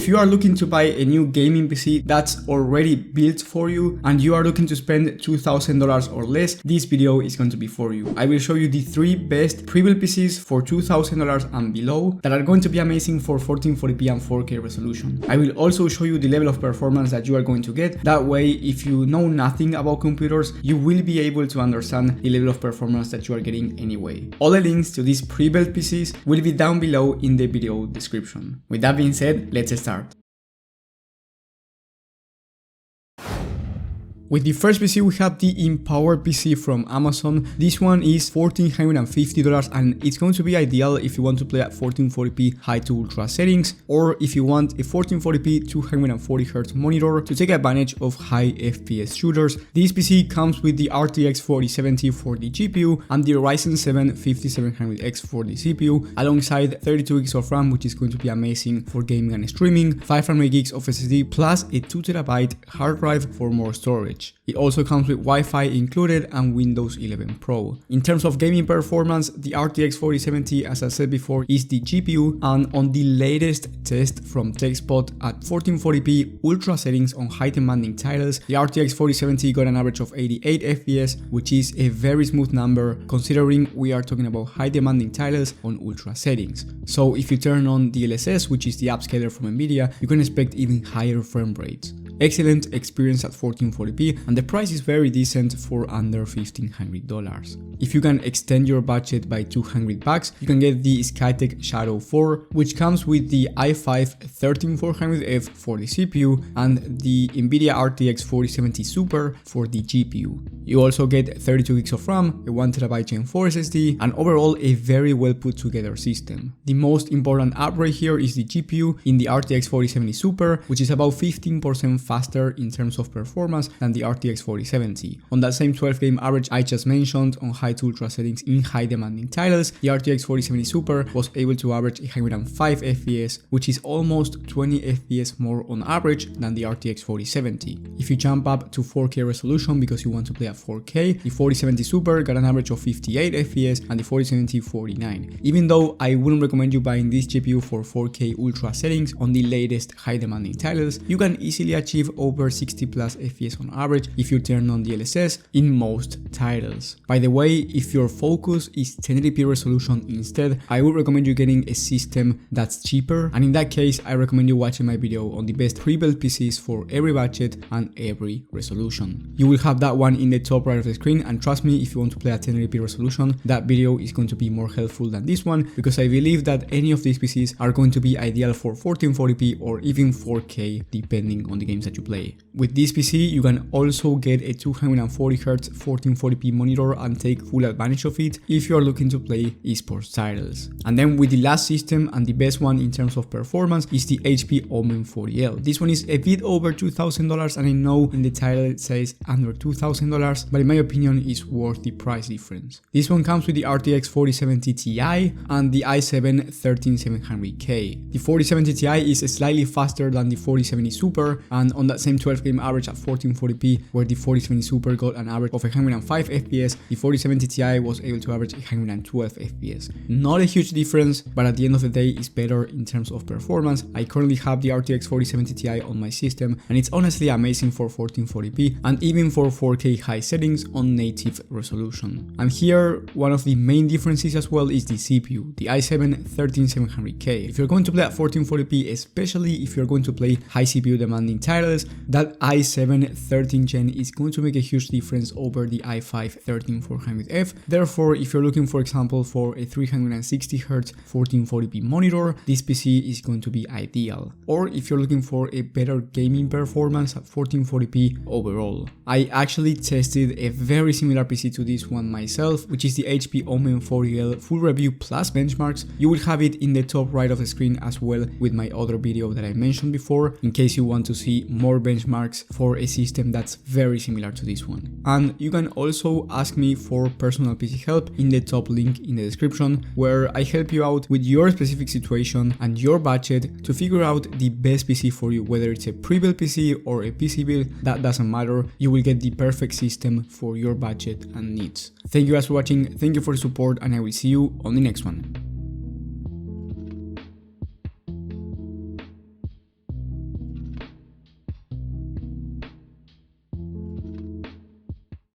if you are looking to buy a new gaming PC that's already built for you and you are looking to spend $2,000 or less, this video is going to be for you. I will show you the 3 best pre-built PCs for $2,000 and below that are going to be amazing for 1440p and 4K resolution. I will also show you the level of performance that you are going to get. That way, if you know nothing about computers, you will be able to understand the level of performance that you are getting anyway. All the links to these pre-built PCs will be down below in the video description. With that being said, let's start. With the first PC, we have the Empower PC from Amazon. This one is $1,450 and it's going to be ideal if you want to play at 1440p high to ultra settings, or if you want a 1440p 240Hz monitor to take advantage of high FPS shooters. This PC comes with the RTX 4070 for the GPU and the Ryzen 7 5700X for the CPU, alongside 32 GB of RAM, which is going to be amazing for gaming and streaming, 500 GB of SSD, plus a 2TB hard drive for more storage. It also comes with Wi-Fi included and Windows 11 Pro. In terms of gaming performance, the RTX 4070, as I said before, is the GPU, and on the latest test from TechSpot at 1440p ultra settings on high demanding titles, the RTX 4070 got an average of 88 FPS, which is a very smooth number considering we are talking about high demanding titles on ultra settings. So if you turn on DLSS, which is the upscaler from Nvidia, you can expect even higher frame rates. Excellent experience at 1440p, and the price is very decent for under $1,500. If you can extend your budget by $200, you can get the Skytech Shadow 4, which comes with the i5 13400F for the CPU and the Nvidia RTX 4070 Super for the GPU. You also get 32 GB of RAM, a 1TB Gen 4 SSD, and overall a very well put together system. The most important upgrade here is the GPU in the RTX 4070 Super, which is about 15% faster in terms of performance than the RTX 4070. On that same 12 game average I just mentioned on high to ultra settings in high demanding titles, the RTX 4070 Super was able to average 105 FPS, which is almost 20 FPS more on average than the RTX 4070. If you jump up to 4K resolution because you want to play at 4K, the 4070 Super got an average of 58 FPS and the 4070 49. Even though I wouldn't recommend you buying this GPU for 4K ultra settings on the latest high demanding titles, you can easily achieve over 60 plus FPS on average if you turn on DLSS in most titles. By the way, if your focus is 1080p resolution instead, I would recommend you getting a system that's cheaper, and in that case I recommend you watching my video on the best pre-built PCs for every budget and every resolution. You will have that one in the top right of the screen, and trust me, if you want to play at 1080p resolution, that video is going to be more helpful than this one, because I believe that any of these PCs are going to be ideal for 1440p or even 4K depending on the games that you play. With this PC, you can also get a 240Hz 1440p monitor and take full advantage of it if you are looking to play esports titles. And then with the last system and the best one in terms of performance is the HP Omen 40L. This one is a bit over $2,000, and I know in the title it says under $2,000, but in my opinion is worth the price difference. This one comes with the RTX 4070 Ti and the i7 13700K. The 4070 Ti is slightly faster than the 4070 Super, and on that same 12 game average at 1440p, where the 4070 Super got an average of 105 FPS, the 4070 Ti was able to average 112 FPS. Not a huge difference, but at the end of the day it's better in terms of performance. I currently have the RTX 4070 Ti on my system, and it's honestly amazing for 1440p and even for 4K high settings on native resolution. And here, one of the main differences as well is the CPU, the i7 13700K. If you're going to play at 1440p, especially if you're going to play high CPU demanding titles, that i7 13th gen is going to make a huge difference over the i5 13400F. Therefore, if you're looking, for example, for a 360Hz 1440p monitor, this PC is going to be ideal. Or if you're looking for a better gaming performance at 1440p overall. I actually tested a very similar PC to this one myself, which is the HP Omen 40L full review plus benchmarks. You will have it in the top right of the screen as well with my other video that I mentioned before, in case you want to see more benchmarks for a system that's very similar to this one. And you can also ask me for personal PC help in the top link in the description, where I help you out with your specific situation and your budget to figure out the best PC for you, whether it's a pre-built PC or a PC build, that doesn't matter. You will get the perfect system for your budget and needs. Thank you guys for watching, thank you for the support, and I will see you on the next one.